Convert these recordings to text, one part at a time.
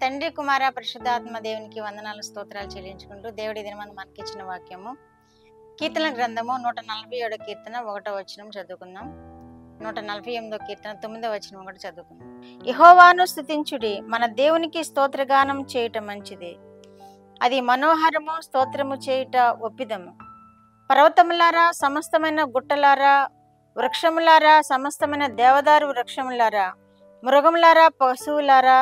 తండ్రి కుమార పరిశుద్ధాత్మ దేవునికి వందనాలు స్తోత్రాలు చెల్లించుకుంటూ దేవుడి దినమందు మనకిచ్చిన వాక్యము కీర్తన గ్రంథము 147 కీర్తన 1వ వచనం చదువుకుందాం. 148 కీర్తన 9వ వచనం ఒకటి చదువుకుందాం. యెహోవాను స్తుతించుడి, మన దేవునికి స్తోత్రగానం చేయటం మంచిది, అది మనోహరము, స్తోత్రము చేయుట ఒప్పిదము. పర్వతములారా, సమస్తమైన గుట్టలారా, వృక్షములారా, సమస్తమైన దేవదారు వృక్షములారా, మృగములారా, పశువులారా,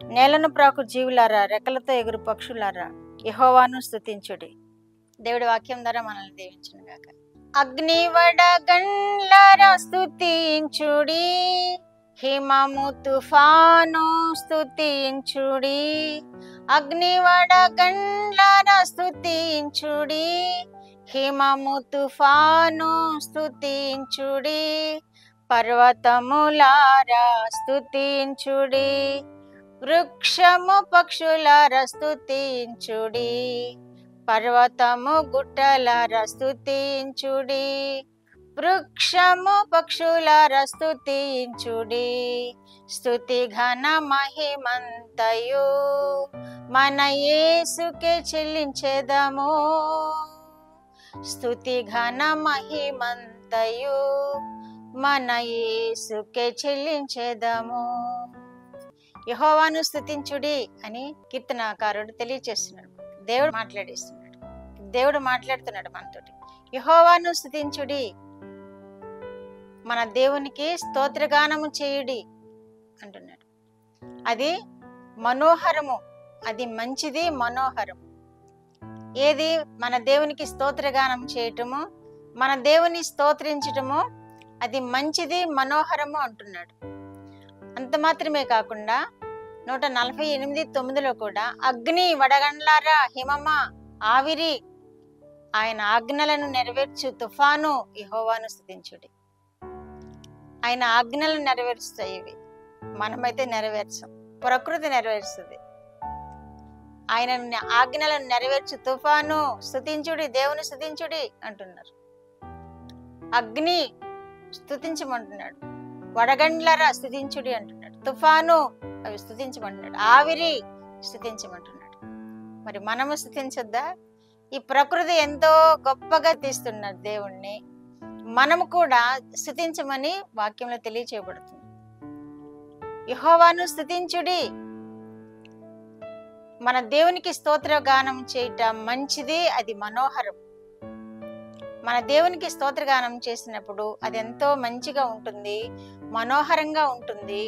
నేలను ప్రాకు జీవులారా, రెక్కలతో ఎగురు పక్షులారా, యెహోవాను స్తుతించుడి. దేవుడి వాక్యం ద్వారా మనల్ని దీవించును గాక. అగ్నివడగండ్లారా స్తుతించుడి, హిమము తుఫాను స్తుతించుడి. అగ్నివడగండ్లారా స్తుతించుడి, హిమము తుఫాను స్తుతించుడి. పర్వతములారా స్తుతించుడి, వృక్షము పక్షులారా స్తుతించుడి. పర్వతము గుట్టలారా స్తుతించుడి, వృక్షము పక్షులారా స్తుతించుడి. స్తుతి ఘన మహిమంతయు మన యేసుకే చెల్లించెదము. స్తుతి ఘన మహిమంతయు మన యేసుకే చెల్లించెదము. యెహోవాను స్తుతించుడి అని కీర్తనాకారుడు తెలియచేస్తున్నాడు. దేవుడు మాట్లాడుతున్నాడు మనతోటి. యెహోవాను స్తుతించుడి, మన దేవునికి స్తోత్రగానము చేయుడి అంటున్నాడు. అది మనోహరము, అది మంచిది, మనోహరము. ఏది? మన దేవునికి స్తోత్రగానం చేయటము, మన దేవుని స్తోత్రించటము, అది మంచిది, మనోహరము అంటున్నాడు. అంత మాత్రమే కాకుండా 148:9 కూడా అగ్ని వడగండ్లారా, హిమమ, ఆవిరి, ఆయన ఆజ్ఞలను నెరవేర్చు తుఫాను, యెహోవాను స్తుతించుడి. ఆయన ఆజ్ఞలను నెరవేరుస్తాయి ఇవి, మనమైతే నెరవేర్చం, ప్రకృతి నెరవేరుస్తుంది. ఆయన ఆజ్ఞలను నెరవేర్చు తుఫాను స్తుతించుడి, దేవుని స్తుతించుడి అంటున్నారు. అగ్ని స్తుతించమంటున్నాడు, వడగండ్లరా స్తుతించుడి అంటున్నాడు, తుఫాను అవి స్తుతించమంటున్నాడు, ఆవిరి స్తుతించమంటున్నాడు. మరి మనము స్తుతించొద్దా? ఈ ప్రకృతి ఎంతో గొప్పగా తీస్తున్నారు దేవుణ్ణి, మనము కూడా స్తుతించమని వాక్యంలో తెలియచేయబడుతుంది. యెహోవాను స్తుతించుడి, మన దేవునికి స్తోత్ర గానం చేయటం మంచిది, అది మనోహరం. మన దేవునికి స్తోత్రగానం చేసినప్పుడు అది ఎంతో మంచిగా ఉంటుంది, మనోహరంగా ఉంటుంది,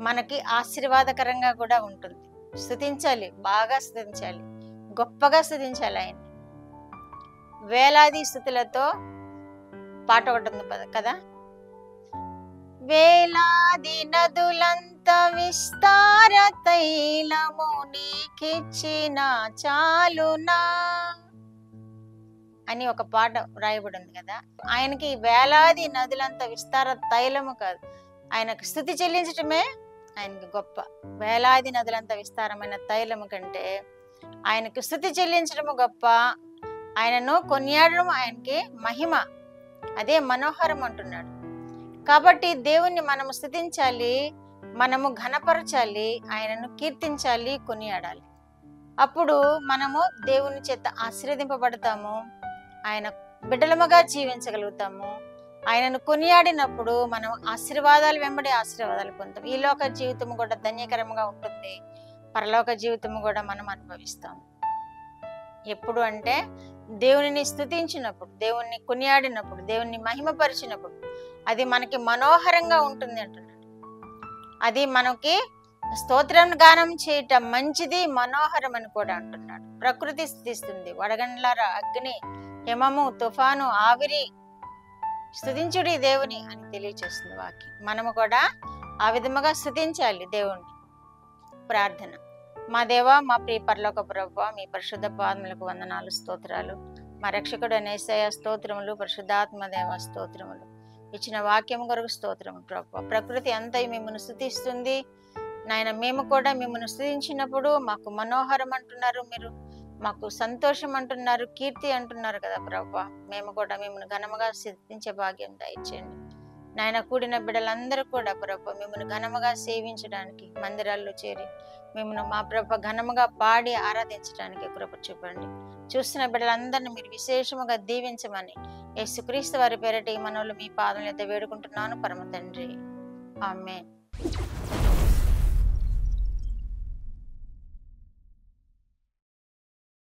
మనకి ఆశీర్వాదకరంగా కూడా ఉంటుంది. స్తుతించాలి, బాగా స్తుతించాలి, గొప్పగా స్తుతించాలి ఆయన్ని. వేలాది స్తుతులతో పాట ఒకటి ఉంది కదా, వేలాది నదులంత విస్తార తైలము నీకిచ్చిన చాలునా అని ఒక పాట రాయబడి ఉంది కదా. ఆయనకి వేలాది నదులంత విస్తార తైలము కాదు, ఆయనకు స్తుతి చెల్లించటమే ఆయనకి గొప్ప. వేలాది నదులంత విస్తారమైన తైలము కంటే ఆయనకు స్తుతి చెల్లించడము గొప్ప, ఆయనను కొనియాడడం ఆయనకి మహిమ, అదే మనోహరం అంటున్నాడు. కాబట్టి దేవుణ్ణి మనము స్తుతించాలి, మనము ఘనపరచాలి, ఆయనను కీర్తించాలి, కొనియాడాలి. అప్పుడు మనము దేవుని చేత ఆశీర్వదింపబడతాము, ఆయన బిడ్డలముగా జీవించగలుగుతాము. ఆయనను కొనియాడినప్పుడు మనం ఆశీర్వాదాలు వెంబడి ఆశీర్వాదాలు పొందుతాం. ఈ లోక జీవితం కూడా ధన్యకరంగా ఉంటుంది, పరలోక జీవితం కూడా మనం అనుభవిస్తాం. ఎప్పుడు అంటే దేవునిని స్తుతించినప్పుడు, దేవుణ్ణి కొనియాడినప్పుడు, దేవుణ్ణి మహిమపరిచినప్పుడు అది మనకి మనోహరంగా ఉంటుంది అంటున్నాడు. అది మనకి స్తోత్రం గానం చేయటం మంచిది, మనోహరం అని కూడా అంటున్నాడు. ప్రకృతి స్తుతిస్తుంది, వడగండ్లారా, అగ్ని, హిమము, తుఫాను, ఆవిరి స్తుతించుడి దేవుని అని తెలియచేస్తుంది వాక్యం. మనము కూడా ఆ విధముగా స్తుతించాలి దేవుణ్ణి. ప్రార్థన. మా దేవా, మా ప్రియ పరలోక ప్రభువా, మీ పరిశుద్ధ పాదములకు వందనాలు, స్తోత్రాలు. మా రక్షకుడు యేసయ్య స్తోత్రములు, పరిశుద్ధాత్మ దేవ స్తోత్రములు. ఇచ్చిన వాక్యం కొరకు స్తోత్రము ప్రభువా. ప్రకృతి అంతా మిమ్మల్ని స్తుతిస్తుంది నాయన. మేము కూడా మిమ్మల్ని స్తుతించినప్పుడు మాకు మనోహరం అంటున్నారు మీరు, మాకు సంతోషం అంటున్నారు, కీర్తి అంటున్నారు కదా ప్రభువా. మేము కూడా మిమ్మల్ని ఘనముగా స్తుతించే భాగ్యం దయచేయండి. నాయన కూడిన బిడ్డలందరూ కూడా ప్రభు మిమ్మల్ని ఘనముగా సేవించడానికి మందిరాల్లో చేరి మిమ్మల్ని మా ప్రభు ఘనముగా పాడి ఆరాధించడానికి కృప చూపండి. చూస్తున్న బిడ్డలందరినీ మీరు విశేషముగా దీవించమని యేసుక్రీస్తు వారి పేరిట ఈ మనవులు మీ పాదం మీద వేడుకుంటున్నాను పరమ తండ్రి. ఆమేన్.